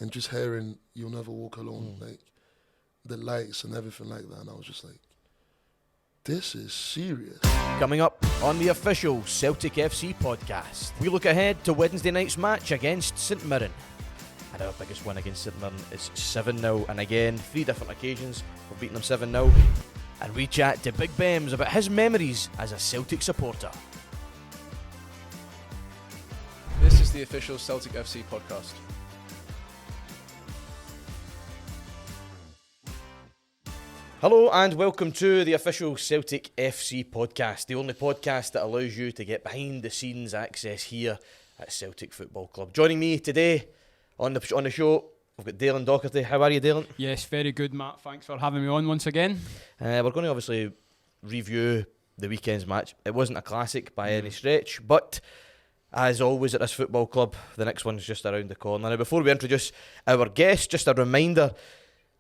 and just hearing "You'll Never Walk Alone," like the lights and everything like that, and I was just like, this is serious. Coming up on the official Celtic FC podcast, we look ahead to Wednesday night's match against St Mirren. And our biggest win against St Mirren is 7-0, and again, 3 different occasions we've beaten them 7-0. And we chat to Big BEMZ about his memories as a Celtic supporter. This is the official Celtic FC podcast. Hello and welcome to the official Celtic FC podcast, the only podcast that allows you to get behind the scenes access here at Celtic Football Club. Joining me today on the show, we've got Daylin Docherty. How are you, Daylin? Yes, very good, Matt. Thanks for having me on once again. We're going to obviously review the weekend's match. It wasn't a classic by any stretch, but as always at this football club, the next one's just around the corner. Now, before we introduce our guest, just a reminder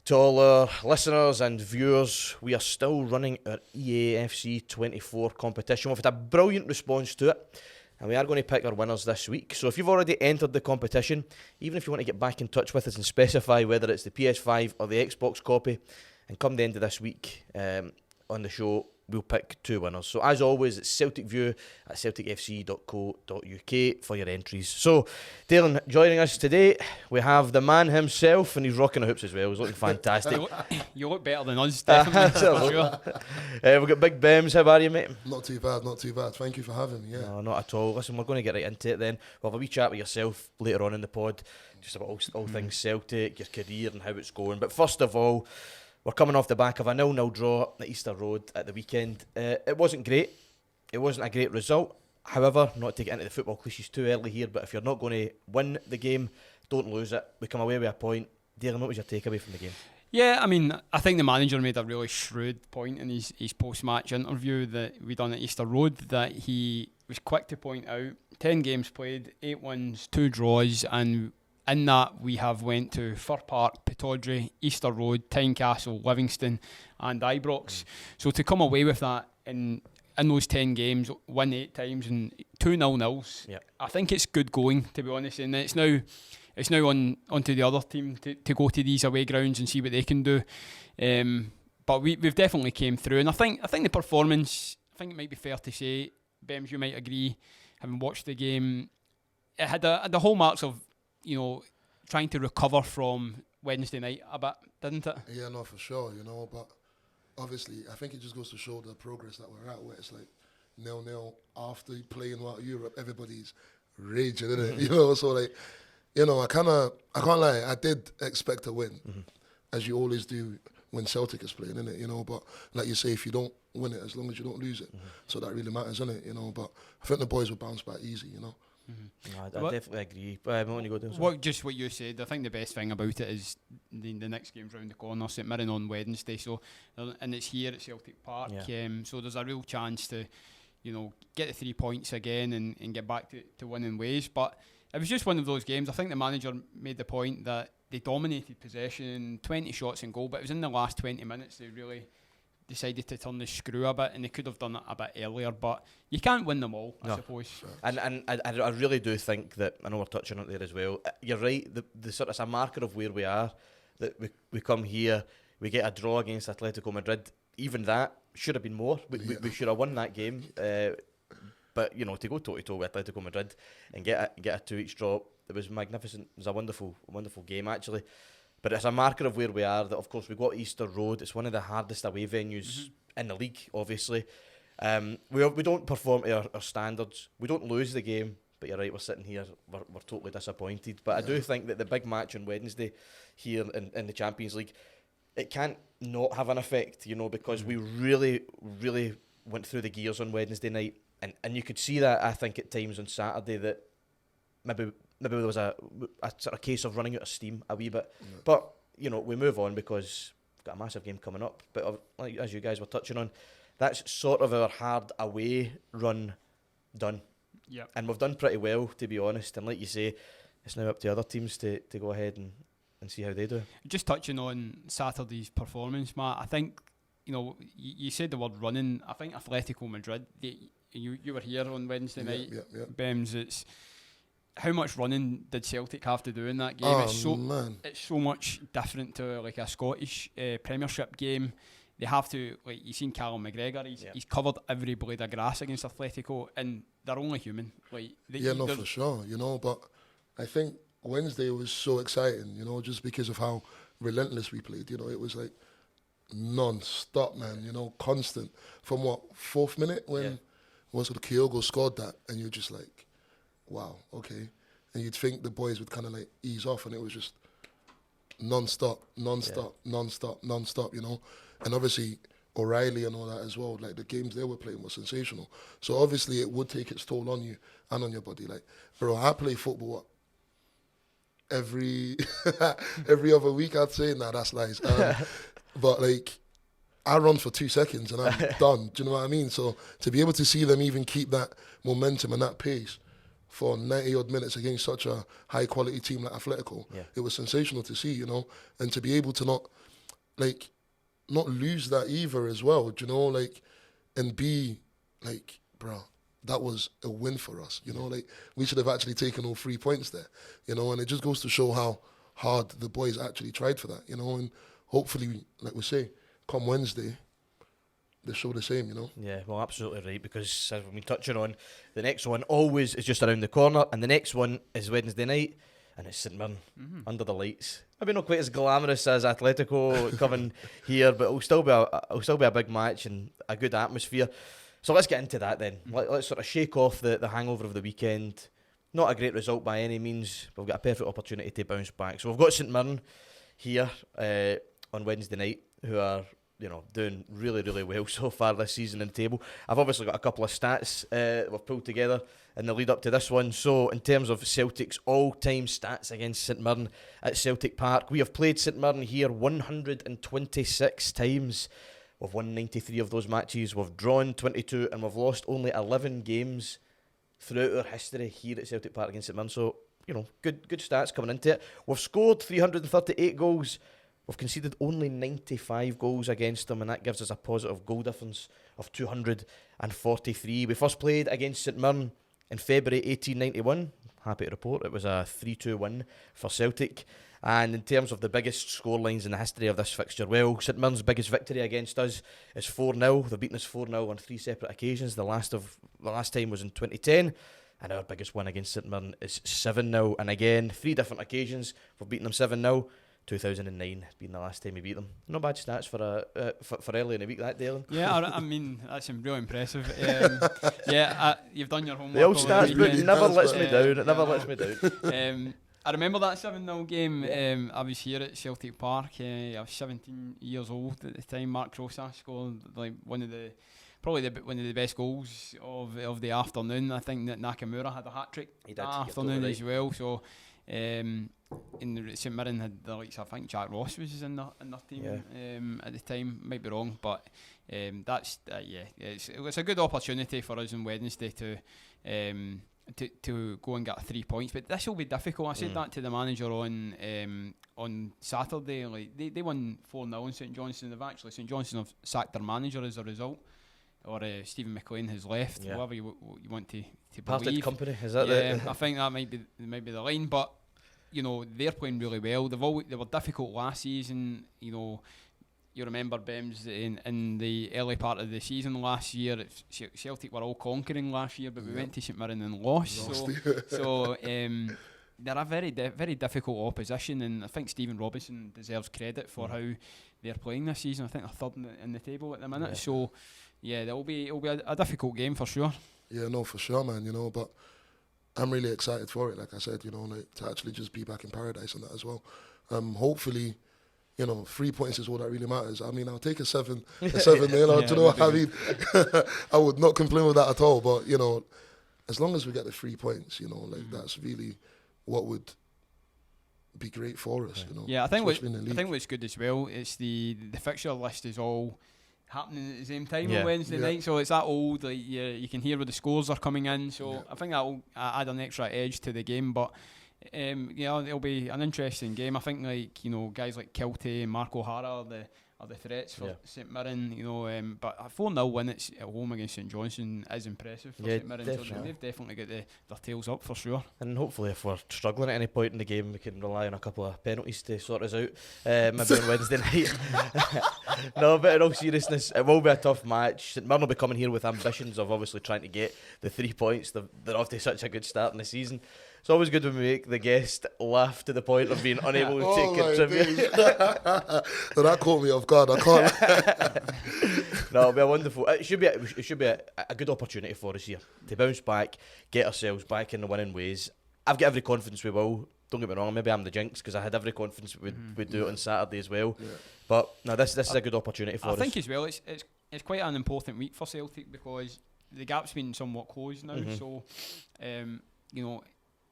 to all our listeners and viewers, we are still running our EAFC 24 competition. We've had a brilliant response to it, and we are going to pick our winners this week. So if you've already entered the competition, even if you want to get back in touch with us and specify whether it's the PS5 or the Xbox copy, and come the end of this week on the show, we'll pick 2 winners. So as always, it's Celtic View at celticfc.co.uk for your entries. So, Daylin, joining us today, we have the man himself, and he's rocking the hoops as well. He's looking fantastic. You look better than us, definitely. For sure. We've got Big BEMZ. How are you, mate? Not too bad. Thank you for having me. Yeah. No, not at all. Listen, we're going to get right into it then. We'll have a wee chat with yourself later on in the pod, just about all things Celtic, your career and how it's going. But first of all, we're coming off the back of a 0-0 draw at Easter Road at the weekend. It wasn't great. It wasn't a great result. However, not to get into the football cliches too early here, but if you're not going to win the game, don't lose it. We come away with a point. Daylin, what was your takeaway from the game? Yeah, I mean, I think the manager made a really shrewd point in his post-match interview that we done at Easter Road, that he was quick to point out 10 games played, 8 wins, 2 draws, and in that, we have went to Fir Park, Pittodrie, Easter Road, Tynecastle, Livingston and Ibrox. So to come away with that in those 10 games, win 8 times and 2 0-0s, I think it's good going, to be honest. And it's now onto the other team to go to these away grounds and see what they can do. But we've definitely came through. And I think the performance, I think it might be fair to say, BEMZ, you might agree, having watched the game, it had the hallmarks of, you know, trying to recover from Wednesday night a bit, didn't it? Yeah, no, for sure, you know, but obviously I think it just goes to show the progress that we're at, where it's like 0-0 after playing Europe, everybody's raging, isn't it? You know, so like, you know, I can't lie, I did expect a win, as you always do when Celtic is playing, innit? You know, but like you say, if you don't win it, as long as you don't lose it, so that really matters, innit? You know, but I think the boys will bounce back easy, you know. No, I definitely agree. But when you go down, just what you said, I think the best thing about it is the next game's round the corner, St Mirren on Wednesday. So, and it's here at Celtic Park. So there's a real chance to, you know, get the 3 points again and get back to winning ways. But it was just one of those games. I think the manager made the point that they dominated possession, 20 shots in goal, but it was in the last 20 minutes they really decided to turn the screw a bit, and they could have done it a bit earlier, but you can't win them all, I suppose. And I really do think that, I know we're touching on it there as well, you're right, the sort of, it's a marker of where we are, that we come here, we get a draw against Atletico Madrid. Even that should have been more. We should have won that game, but you know, to go toe-to-toe with Atletico Madrid and get a 2-each draw, it was magnificent. It was a wonderful game actually. But it's a marker of where we are, that of course we've got Easter Road. It's one of the hardest away venues in the league, obviously. We don't perform to our standards. We don't lose the game, but you're right, we're sitting here, we're totally disappointed. But I do think that the big match on Wednesday here in the Champions League, it can't not have an effect, you know, because we really, really went through the gears on Wednesday night. And you could see that, I think, at times on Saturday, that maybe there was a sort of case of running out of steam a wee bit. But, you know, we move on because we've got a massive game coming up. But like, as you guys were touching on, that's sort of our hard away run done. Yeah. And we've done pretty well, to be honest. And like you say, it's now up to other teams to go ahead and see how they do. Just touching on Saturday's performance, Matt, I think, you know, you said the word running. I think Atletico Madrid, you were here on Wednesday night, BEMZ, how much running did Celtic have to do in that game? Oh, man. It's so much different to like a Scottish Premiership game. They have to, like, you've seen Callum McGregor, he's covered every blade of grass against Atletico, and they're only human. Like, for sure, but I think Wednesday was so exciting, just because of how relentless we played. It was like non-stop, man, constant. From fourth minute when Kyogo scored that, and you're just like, wow, okay. And you'd think the boys would kind of like ease off, and it was just non-stop, And obviously O'Reilly and all that as well, like the games they were playing were sensational. So obviously it would take its toll on you and on your body. Like, bro, I play football every other week, I'd say. Nah, that's lies. But like, I run for 2 seconds and I'm done. Do you know what I mean? So to be able to see them even keep that momentum and that pace for 90 odd minutes against such a high quality team like Atletico, it was sensational to see, and to be able to not lose that either as well, and be like, bro, that was a win for us, like we should have actually taken all 3 points there, and it just goes to show how hard the boys actually tried for that, and hopefully, like we say, come Wednesday, they show the same, Yeah, well, absolutely right, because as we've been touching on, the next one always is just around the corner, and the next one is Wednesday night, and it's St Mirren under the lights. Maybe not quite as glamorous as Atletico coming here, but it'll still be a big match and a good atmosphere. So let's get into that then. Let's sort of shake off the hangover of the weekend. Not a great result by any means, but we've got a perfect opportunity to bounce back. So we've got St Mirren here on Wednesday night, who are doing really, really well so far this season in the table. I've obviously got a couple of stats we've pulled together in the lead up to this one. So in terms of Celtic's all-time stats against St Mirren at Celtic Park, we have played St Mirren here 126 times. We've won 93 of those matches, we've drawn 22, and we've lost only 11 games throughout our history here at Celtic Park against St Mirren. So, good stats coming into it. We've scored 338 goals. We've conceded only 95 goals against them, and that gives us a positive goal difference of 243. We first played against St Mirren in February 1891. Happy to report it was a 3-2 win for Celtic. And in terms of the biggest scorelines in the history of this fixture, well, St Mirren's biggest victory against us is 4-0. They've beaten us 4-0 on 3 separate occasions. The last time was in 2010. And our biggest win against St Mirren is 7-0. And again, 3 different occasions we've beaten them 7-0. 2009 has been the last time we beat them. Not bad stats for early in the week, that, Daylin. Yeah, I mean, that's really impressive. You've done your homework. The old stats book never lets me down. It never lets me down. I remember that 7-0 game. I was here at Celtic Park. I was 17 years old at the time. Mark Rochs scored like one of the best goals of the afternoon. I think that Nakamura had a hat-trick that afternoon as well. So in St Mirren had the likes, I think Jack Ross was in their team at the time. Might be wrong, but it was a good opportunity for us on Wednesday to go and get 3 points. But this will be difficult. I said that to the manager on Saturday. Like they won 4-0 in St Johnstone. St Johnstone have sacked their manager as a result. Or Stephen McLean has left, whoever you want to believe. Parted company, is that I think that might be the line, but they're playing really well. They were difficult last season. You remember BEMZ in the early part of the season last year. Celtic were all conquering last year, but we went to St Mirren and lost. So they're a very very difficult opposition, and I think Stephen Robinson deserves credit for how they're playing this season. I think they're third in the table at the minute. So yeah, it'll be a difficult game for sure. Yeah, no, for sure, man. But I'm really excited for it. Like I said, to actually just be back in paradise and that as well. Hopefully, 3 points is all that really matters. I mean, I'll take a 7-0. Do you know what I mean? I would not complain with that at all. But as long as we get the 3 points, that's really what would be great for us. Yeah, I think what's good as well is the fixture list is all happening at the same time on Wednesday night, so it's that old, like you can hear where the scores are coming in, so I think that'll add an extra edge to the game. But it'll be an interesting game. I think guys like Kiltie and Mark O'Hara are the threats for St Mirren, you know. But a 4-0 win at home against St Johnstone is impressive for St Mirren. Definitely. So they've definitely got their tails up for sure. And hopefully, if we're struggling at any point in the game, we can rely on a couple of penalties to sort us out. Maybe on Wednesday night. No, but in all seriousness, it will be a tough match. St Mirren will be coming here with ambitions of obviously trying to get the 3 points. They're off to such a good start in the season. It's always good when we make the guest laugh to the point of being unable to take contribute. So that caught me off guard. I can't. No, it'll be a wonderful. It should be a good opportunity for us here to bounce back, get ourselves back in the winning ways. I've got every confidence we will. Don't get me wrong. Maybe I'm the jinx because I had every confidence we'd do it on Saturday as well. Yeah. But no, this is a good opportunity for us. I think as well, it's quite an important week for Celtic because the gap's been somewhat closed now. So, you know,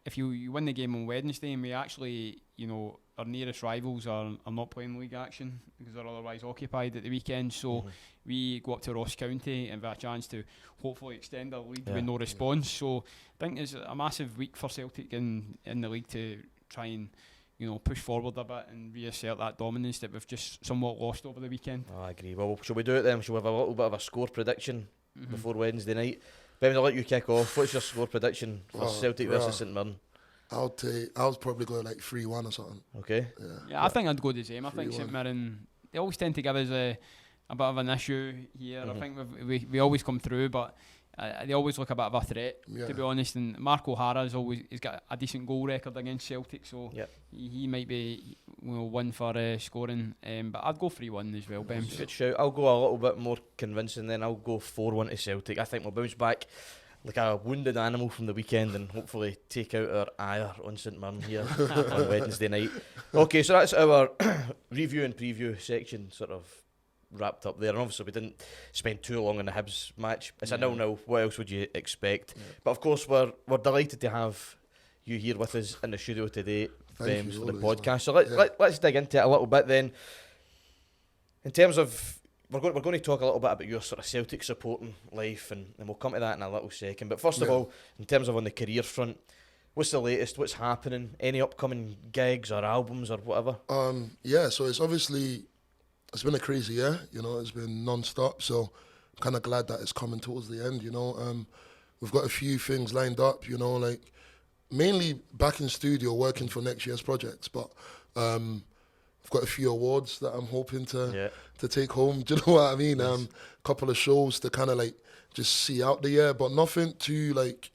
if you win the game on Wednesday and we actually, you know, our nearest rivals are not playing league action because they're otherwise occupied at the weekend. So we go up to Ross County and have a chance to hopefully extend our lead with no response. So I think it's a massive week for Celtic in the league to try and, you know, push forward a bit and reassert that dominance that we've just somewhat lost over the weekend. Oh, I agree. Well, shall we do it then? Shall we have a little bit of a score prediction before Wednesday night? Ben, I'll let you kick off. What's your score prediction for Celtic versus St Mirren? I was probably going like 3-1 or something. Okay. Yeah, I think I'd go the same. I think St Mirren, they always tend to give us a bit of an issue here. I think we always come through, but they always look a bit of a threat, to be honest. And Mark he's got a decent goal record against Celtic, so he might be one for scoring. But I'd go 3-1 as well, BEMZ. Good shout. I'll go a little bit more convincing then. I'll go 4-1 to Celtic. I think we'll bounce back like a wounded animal from the weekend and hopefully take out our ire on St Mirren here on Wednesday night. Okay, so that's our review and preview section sort of wrapped up there. And obviously we didn't spend too long on the Hibs match. It's a 0-0. What else would you expect? But of course we're delighted to have you here with us in the studio today, BEMZ, for the podcast. Man. So let's dig into it a little bit then. In terms of We're going to talk a little bit about your sort of Celtic supporting life, and we'll come to that in a little second. But first of all, in terms of on the career front, what's the latest? What's happening? Any upcoming gigs or albums or whatever? So it's been a crazy year. You know, it's been non-stop. So I'm kind of glad that it's coming towards the end. You know, we've got a few things lined up. You know, like mainly back in studio working for next year's projects, but. I've got a few awards that I'm hoping to take home. Do you know what I mean? A couple of shows to kind of like just see out the year, but nothing too like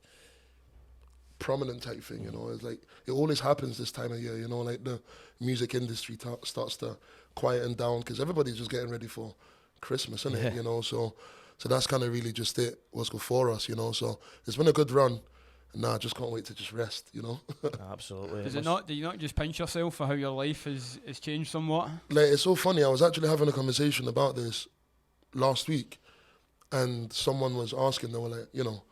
prominent type thing. You know, it's like it always happens this time of year. You know, like the music industry starts to quieten down because everybody's just getting ready for Christmas, isn't it? You know, so that's kind of really just it. What's good for us, you know? So it's been a good run. I just can't wait to just rest, you know. Absolutely. Do you not just pinch yourself for how your life has changed somewhat? Like, it's so funny. I was actually having a conversation about this last week, and someone was asking, they were like, you know,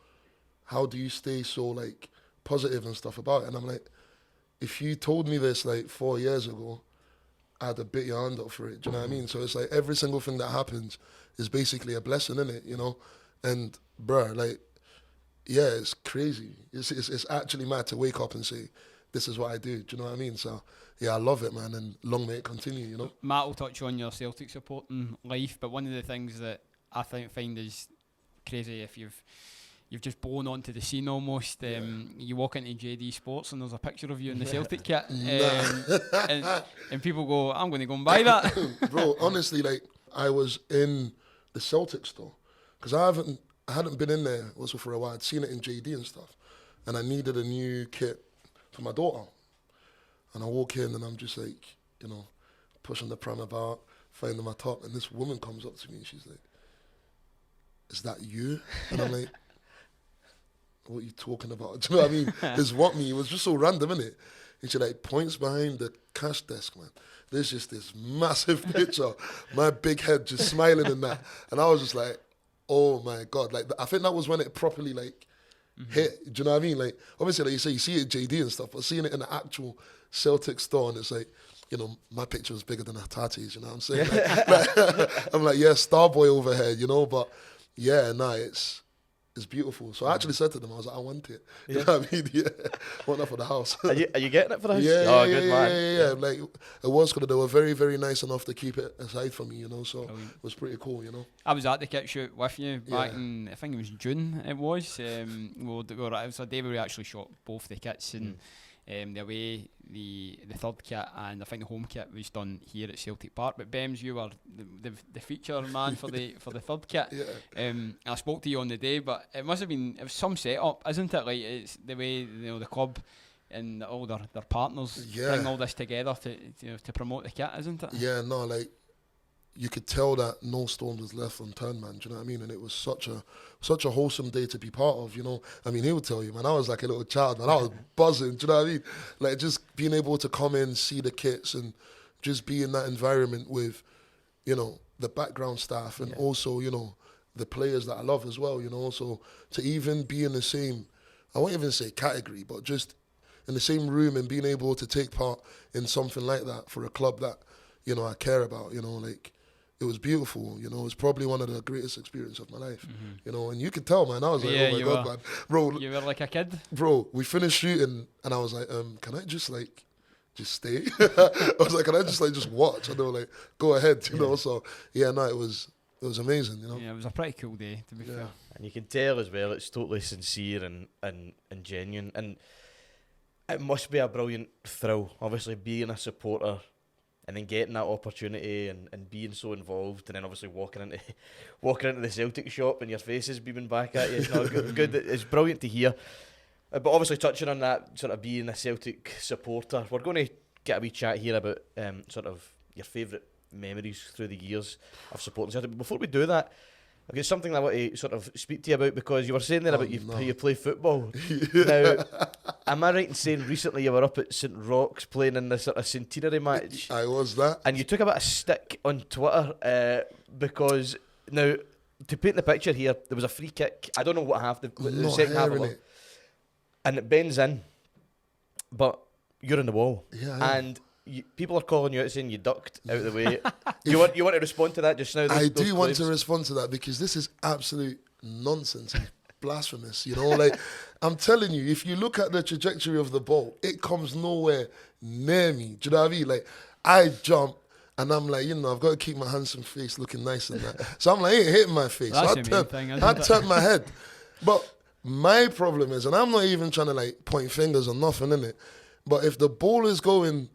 how do you stay so like positive and stuff about it? And I'm like, if you told me this like 4 years ago, I'd have bit your hand up for it. Do you know what I mean? So it's like every single thing that happens is basically a blessing, isn't it? You know, and bruh, like. Yeah, it's crazy. It's actually mad to wake up and say, this is what I do. Do you know what I mean? So, yeah, I love it, man, and long may it continue, you know? Matt will touch on your Celtic supporting life, but one of the things that I find is crazy if you've just blown onto the scene almost. You walk into JD Sports and there's a picture of you in the Celtic kit, and people go, I'm going to go and buy that. Bro, honestly, like, I was in the Celtic store, because I hadn't been in there also for a while. I'd seen it in JD and stuff, and I needed a new kit for my daughter. And I walk in and I'm just like, you know, pushing the pram about, finding my top, and this woman comes up to me and she's like, "Is that you?" And I'm like, "What are you talking about?" Do you know what I mean? It was just so random, innit? And she like points behind the cash desk, man. There's just this massive picture, my big head just smiling in that, and I was just like, oh my God, like I think that was when it properly like hit. Do you know what I mean? Like obviously, like you say, you see it at JD and stuff, but seeing it in the actual Celtic store and it's like, you know, my picture was bigger than Hatati's. You know what I'm saying? Like, I'm like, yeah, Starboy over here, you know. But yeah, it's is beautiful. So I actually said to them, I was like, I want it. You Yeah. know what I mean? Yeah, want that for the house. Are you getting it for the house? Yeah, Oh, yeah, good yeah, man. yeah. Like it was good. They were very, very nice enough to keep it aside for me, you know. So Brilliant. it was pretty cool, you know. I was at the kit shoot with you back Yeah. in, I think it was June. It was. It was a day where we actually shot both the kits, and the away, the third kit, and I think the home kit was done here at Celtic Park. But BEMZ, you were the feature man for the third kit. Yeah. I spoke to you on the day, but it was some setup, isn't it? Like, it's the way the club and all their partners bring all this together to promote the kit, isn't it? Yeah, no, like you could tell that no stone was left unturned, man. Do you know what I mean? And it was such a wholesome day to be part of, you know. I mean, he would tell you, man, I was like a little child, man. I was buzzing, do you know what I mean? Like just being able to come in, see the kits, and just be in that environment with, you know, the background staff and also, you know, the players that I love as well, you know. So to even be in the same, I won't even say category, but just in the same room and being able to take part in something like that for a club that, you know, I care about, you know, like, it was beautiful, you know. It was probably one of the greatest experiences of my life, you know. And you could tell, man. I was like, oh my God, man. Bro. You were like a kid? Bro, we finished shooting and I was like, can I just stay? I was like, can I just watch? And they were like, go ahead, you know. So, yeah, no, it was amazing, you know. Yeah, it was a pretty cool day, to be fair. And you can tell as well, it's totally sincere and genuine. And it must be a brilliant thrill, obviously, being a supporter and then getting that opportunity and being so involved, and then obviously walking into the Celtic shop and your face is beaming back at you. It's not good. It's brilliant to hear. But obviously touching on that sort of being a Celtic supporter, we're going to get a wee chat here about sort of your favourite memories through the years of supporting Celtic. But before we do that, I've got something I want to sort of speak to you about, because you were saying there about how you play football. Now, am I right in saying recently you were up at St Rochs playing in this sort of centenary match? I was that. And you took a bit of stick on Twitter because, now, to paint the picture here, there was a free kick. I don't know what half, the second half of it. And it bends in, but you're in the wall. Yeah. And people are calling you out saying you ducked out of the way. you want to respond to that just now? I do want to respond to that, because this is absolute nonsense and blasphemous, you know. Like, I'm telling you, if you look at the trajectory of the ball, it comes nowhere near me. Do you know what I mean? Like, I jump and I'm like, you know, I've got to keep my handsome face looking nice and that. So I'm like, it ain't hitting my face. Well, So I turn my head. But my problem is, and I'm not even trying to like point fingers or nothing, innit? But if the ball is going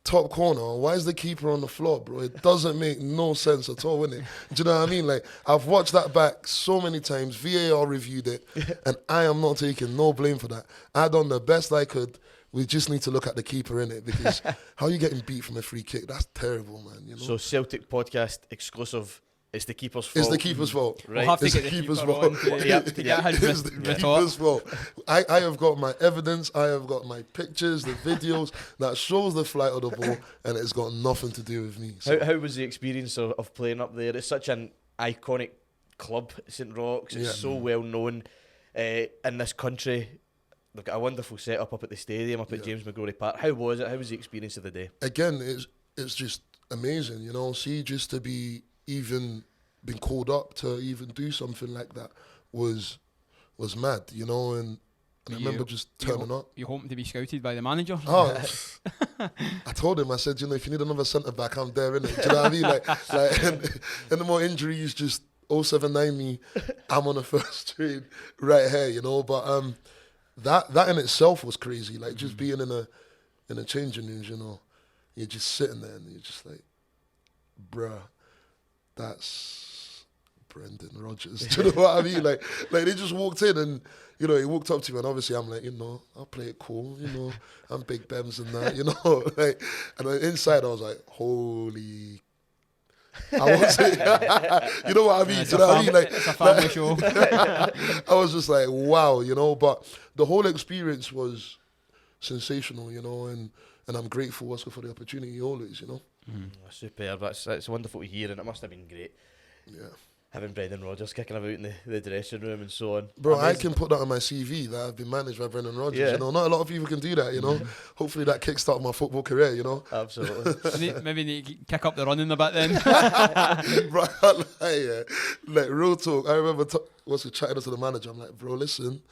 top corner, why is the keeper on the floor, bro? It doesn't make no sense at all, innit? Do you know what I mean? Like, I've watched that back so many times. VAR reviewed it, and I am not taking no blame for that. I done the best I could. We just need to look at the keeper, innit? Because how are you getting beat from a free kick? That's terrible, man. You know? So Celtic podcast exclusive. It's the keeper's fault. It's the keeper's fault. Right. We'll have to It's get the the keeper's keeper fault. on to get his It's the keeper's fault. I have got my evidence, I have got my pictures, the videos that shows the flight of the ball, and it's got nothing to do with me. So. How was the experience of playing up there? It's such an iconic club, St Rochs. It's so well known in this country. They've got a wonderful setup up at the stadium, up at James McGrory Park. How was it? How was the experience of the day? Again, it's just amazing, you know. See, just to be even been called up to even do something like that was mad, you know. And I remember just turning up. You hoping to be scouted by the manager? Oh, I told him, I said, you know, if you need another centre back, I'm there, innit? Do you know what I mean? Like, and the more injuries, just 079 me, I'm on the first train right here, you know. But that in itself was crazy. Like, just being in a changing room, you know, you're just sitting there and you're just like, bruh, that's Brendan Rodgers. Do you know what I mean? Like they just walked in and, you know, he walked up to me and obviously I'm like, you know, I'll play it cool, you know, I'm big BEMZ and that, you know. Like, and then inside I was like, holy. I was, you know what I mean? Do you know what I mean? Like, it's a family show. I was just like, wow, you know. But the whole experience was sensational, you know, and I'm grateful also for the opportunity always, you know. Superb. That's wonderful to hear, and it must have been great. Yeah. having Brendan Rodgers kicking about in the dressing room and so on. Bro, I Amazing. can put that on my CV that I've been managed by Brendan Rodgers. Yeah. You know, not a lot of people can do that. You know, hopefully that kickstarted my football career. You know, Absolutely. Maybe need to kick up the running a bit then. bro, like real talk. I remember was chatting to the manager. I'm like, bro, listen,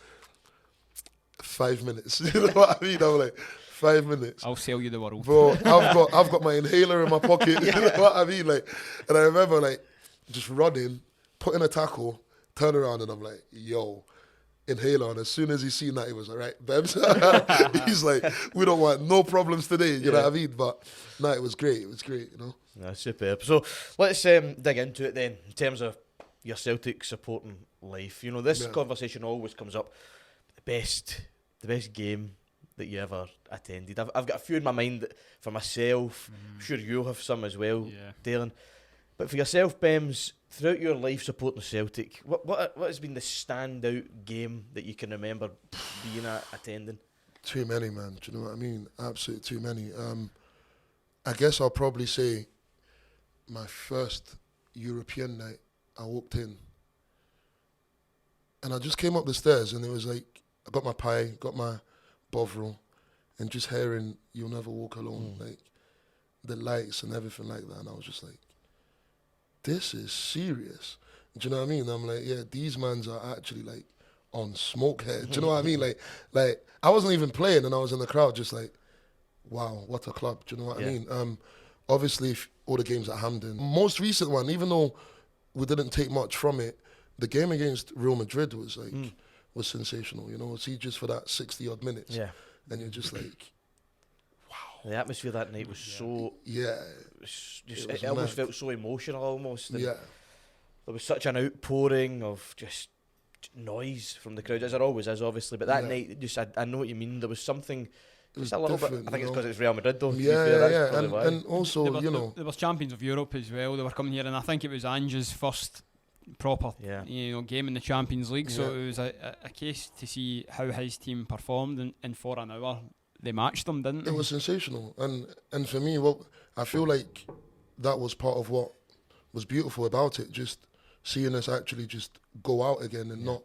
5 minutes. You know what I mean? I'm like, 5 minutes. I'll sell you the world. Bro, I've got my inhaler in my pocket. You know what I mean? Like, and I remember like just running, putting a tackle, turn around, and I'm like, yo, inhaler. And as soon as he seen that, he was like, right, BEMZ. He's like, we don't want no problems today. You know what I mean? But no, it was great. It was great. You know. No, superb. So let's dig into it then. In terms of your Celtic supporting life, you know, this conversation always comes up. The best game that you ever attended. I've got a few in my mind for myself. I'm sure you'll have some as well, Daylin. But for yourself, BEMZ, throughout your life supporting Celtic, what has been the standout game that you can remember being attending? Too many, man. Do you know what I mean? Absolutely too many. I guess I'll probably say my first European night, I walked in and I just came up the stairs and it was like, I got my pie, got my bovril, and just hearing "You'll Never Walk Alone," like the lights and everything like that, and I was just like, "This is serious." Do you know what I mean? I'm like, yeah, these mans are actually like on smoke here. Do you know what I mean? Like I wasn't even playing, and I was in the crowd, just like, wow, what a club. Do you know what I mean? Obviously, all the games at Hampden. Most recent one, even though we didn't take much from it, the game against Real Madrid was like. Was sensational, you know. See, just for that 60-odd minutes, and you're just like, wow. The atmosphere that night was so it almost felt so emotional, almost. And there was such an outpouring of just noise from the crowd, as there always is, obviously. But that night, just I know what you mean. There was something. Just a little bit. I think it's because it's Real Madrid, though. And also, you know, there was champions of Europe as well. They were coming here, and I think it was Ange's first proper game in the Champions League, so it was a case to see how his team performed, and for an hour they matched them, didn't they? It was sensational, and for me, I feel like that was part of what was beautiful about it, just seeing us actually just go out again and not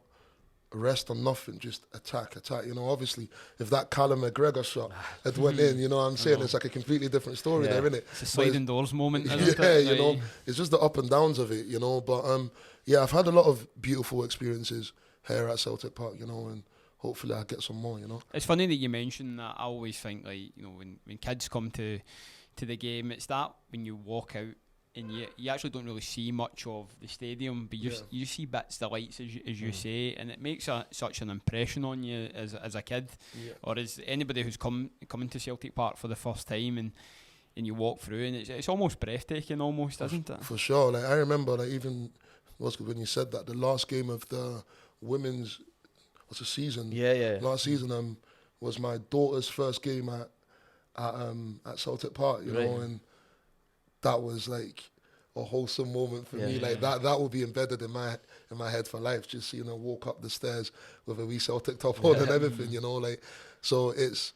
rest on nothing, just attack. You know, obviously, if that Callum McGregor shot had went in, you know what I'm saying? It's like a completely different story there, isn't it? It's a sliding doors moment, isn't it? Yeah, you know, it's just the up and downs of it, you know. But I've had a lot of beautiful experiences here at Celtic Park, you know, and hopefully I'll get some more, you know. It's funny that you mention that. I always think, like, you know, when kids come to the game, it's that when you walk out and you actually don't really see much of the stadium, but you see bits, the lights, as you say, and it makes such an impression on you as a kid, or as anybody who's coming to Celtic Park for the first time, and you walk through, and it's almost breathtaking, almost, isn't it? For sure. Like, I remember, like, even when you said that, the last game of the women's season. Last season was my daughter's first game at Celtic Park, you know, and that was like a wholesome moment for me. Like that will be embedded in my head for life. Just seeing her walk up the stairs with a wee Celtic top on and everything, you know. Like, so it's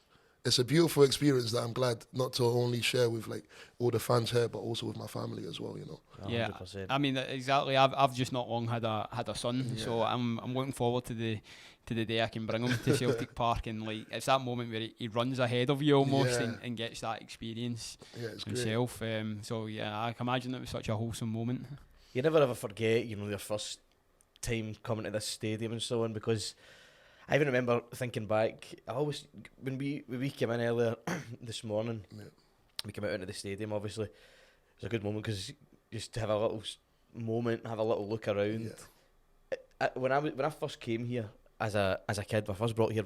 a beautiful experience that I'm glad not to only share with like all the fans here, but also with my family as well, you know. 100%. I mean, exactly. I've just not long had a son, so I'm looking forward to the day I can bring him to Celtic Park, and like it's that moment where he runs ahead of you almost and gets that experience himself. So I can imagine it was such a wholesome moment. You never ever forget, you know, your first time coming to this stadium and so on, because I even remember thinking back. I always, when we came in earlier this morning, we came out into the stadium. Obviously, it was a good moment because just to have a little moment, have a little look around. When I first came here as a kid, when I first brought here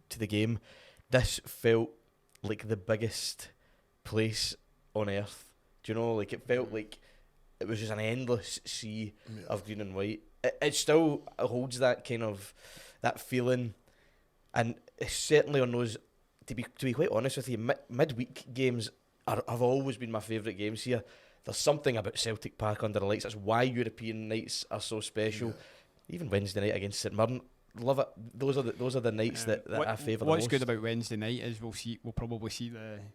to the game, this felt like the biggest place on earth. Do you know? Like, it felt like it was just an endless sea of green and white. It still holds that kind of that feeling, and it's certainly on those. To be quite honest with you, midweek games have always been my favourite games here. There's something about Celtic Park under the lights. That's why European nights are so special. Even Wednesday night against St Mirren, love it. Those are the nights that I favour the most. What's good about Wednesday night is we'll probably see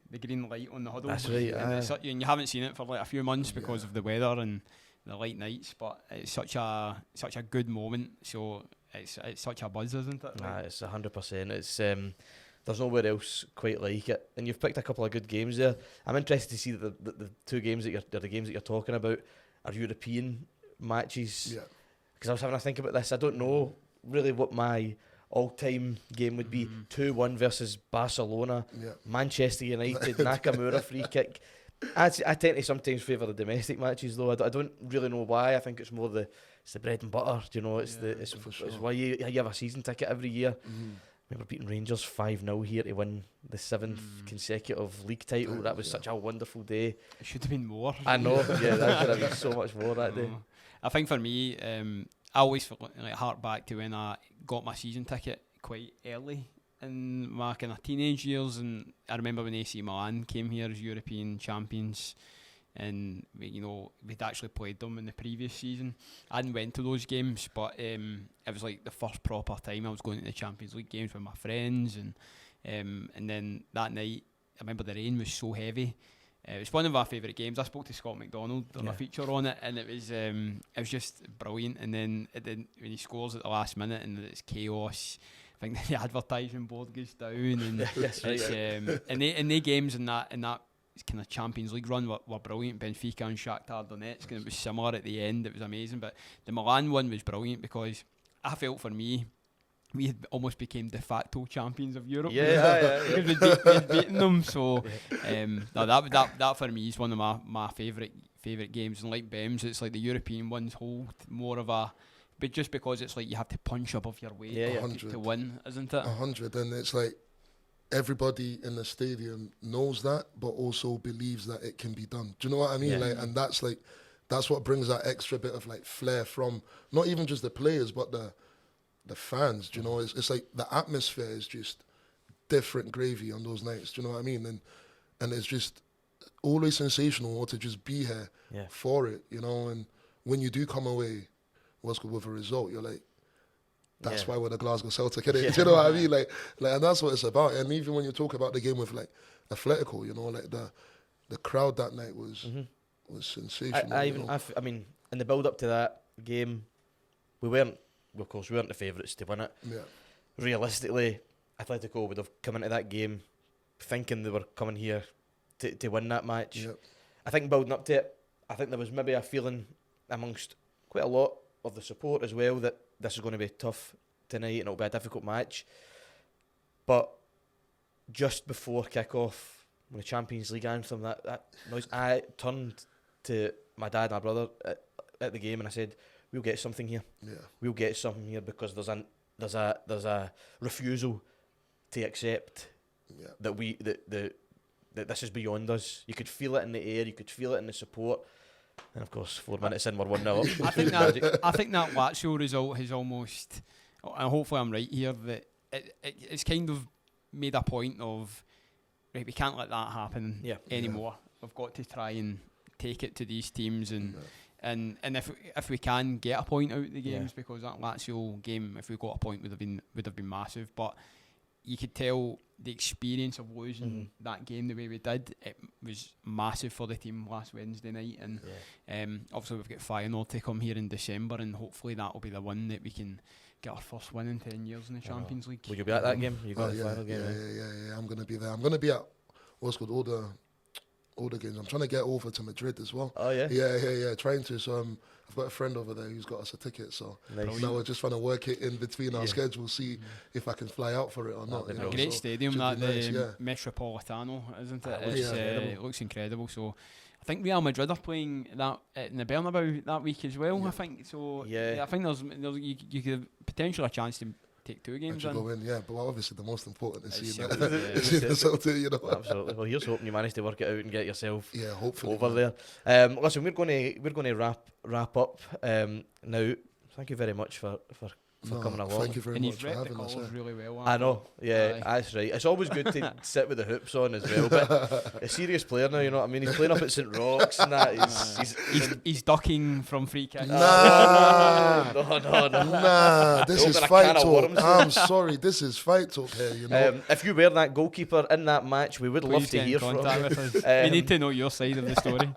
the green light on the huddle. That's right. And you haven't seen it for like a few months because of the weather and the late nights, but it's such a good moment. So it's such a buzz, isn't it? Nah, it's 100%. It's there's nowhere else quite like it. And you've picked a couple of good games there. I'm interested to see that the two games the games that you're talking about are European matches. Yeah. Because I was having a think about this. I don't know really what my all-time game would be. 2-1 versus Barcelona, Manchester United, Nakamura free kick. I tend to sometimes favour the domestic matches though. I don't really know why. I think it's more it's the bread and butter. Do you know? It's why you have a season ticket every year. I remember beating Rangers 5-0 here to win the 7th consecutive league title. That was such a wonderful day. It should have been more. I know. Yeah, that should have been so much more that day. I think for me, I always hark back to when I got my season ticket quite early in my kind of teenage years, and I remember when AC Milan came here as European champions, and we'd actually played them in the previous season. I hadn't went to those games, but it was like the first proper time I was going to the Champions League games with my friends, and then that night I remember the rain was so heavy. It was one of our favourite games. I spoke to Scott McDonald on a feature on it, and it was just brilliant. And then when he scores at the last minute and it's chaos, I think the advertising board goes down, and and the games in that kind of Champions League run were brilliant. Benfica and Shakhtar Donetsk, and it was similar at the end. It was amazing, but the Milan one was brilliant because I felt for me, we had almost became de facto champions of Europe. Because we'd beaten them. So no, that for me is one of my favourite games. And like BEMZ, it's like the European ones hold more of a, but just because it's like you have to punch above your weight to win, isn't it? 100, and it's like everybody in the stadium knows that, but also believes that it can be done. Do you know what I mean? And that's what brings that extra bit of like flair from not even just the players, but the fans. Do you know? It's like the atmosphere is just different gravy on those nights. Do you know what I mean? And it's just always sensational to just be here for it. And when you do come away, what's good with a result, you're like, that's why we're the Glasgow Celtic, innit? Do you know what I mean? Like, and that's what it's about. And even when you talk about the game with like Atletico, like the crowd that night was sensational. I mean, in the build up to that game, we weren't the favourites to win it. Yeah. Realistically, Atletico would have come into that game thinking they were coming here to win that match. Yep. I think building up to it, I think there was maybe a feeling amongst quite a lot of the support as well that this is going to be tough tonight and it'll be a difficult match. But just before kick-off, when the Champions League anthem, that noise, I turned to my dad and my brother at the game and I said, we'll get something here. Yeah. We'll get something here because there's a refusal to accept that this is beyond us. You could feel it in the air, you could feel it in the support. And of course, 4 minutes in, we're 1-0 up. I think that Lazio result has almost, and hopefully I'm right here, that it's kind of made a point of, right, we can't let that happen anymore. We've got to try and take it to these teams and if we can get a point out of the games, because that Lazio game, if we got a point, would have been massive. But you could tell the experience of losing that game the way we did, it was massive for the team last Wednesday night. And obviously we've got Feyenoord to come here in December, and hopefully that will be the one that we can get our first win in 10 years in the Champions League. Will you be at that game? You got the final game? Yeah. I'm going to be there. I'm going to be at what's called all the games. I'm trying to get over to Madrid as well. Oh yeah. Yeah. Trying to. So I've got a friend over there who's got us a ticket. So now we're just trying to work it in between our schedules, see if I can fly out for it or not. A great stadium, that the Metropolitano, isn't it? It looks incredible. So I think Real Madrid are playing that in the Bernabeu that week as well. I think so. I think there's you could potentially a chance to take 2 games in. Go in, but obviously the most important is seeing the Celtic, Absolutely. Well, here's hoping you manage to work it out and get yourself hopefully over there. Listen, we're going to wrap up now. Thank you very much for for coming along. Thank you very And much he's for read the having us. colours really well. I know, yeah, Aye. that's right. It's always good to sit with the hoops on as well. But a serious player now, you know what I mean? He's playing up at St Rochs and that. He's ducking from free kicks. Nah, No. nah, this is Open a fight can of talk. worms. I'm sorry, this is fight talk here, you know. If you were that goalkeeper in that match, we would love Please to get in hear from contact you. with us. We need to know your side of the story.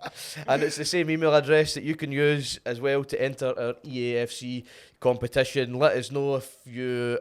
And it's the same email address that you can use as well to enter our EAFC competition. Let us know if you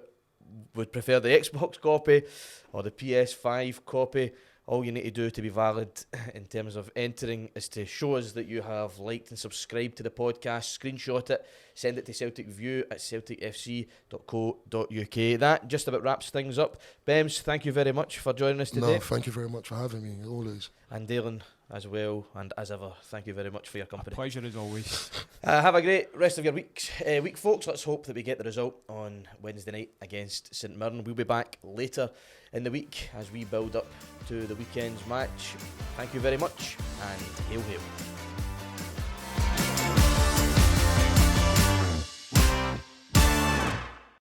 would prefer the Xbox copy or the PS5 copy. All you need to do to be valid in terms of entering is to show us that you have liked and subscribed to the podcast, screenshot it, send it to celticfc@celticfc.co.uk. That just about wraps things up. BEMZ, thank you very much for joining us today. No, thank you very much for having me, always. And Daylin as well, and as ever, thank you very much for your A company. pleasure as always. Have a great rest of your week, folks. Let's hope that we get the result on Wednesday night against St Mirren. We'll be back later in the week as we build up to the weekend's match. Thank you very much, and hail hail.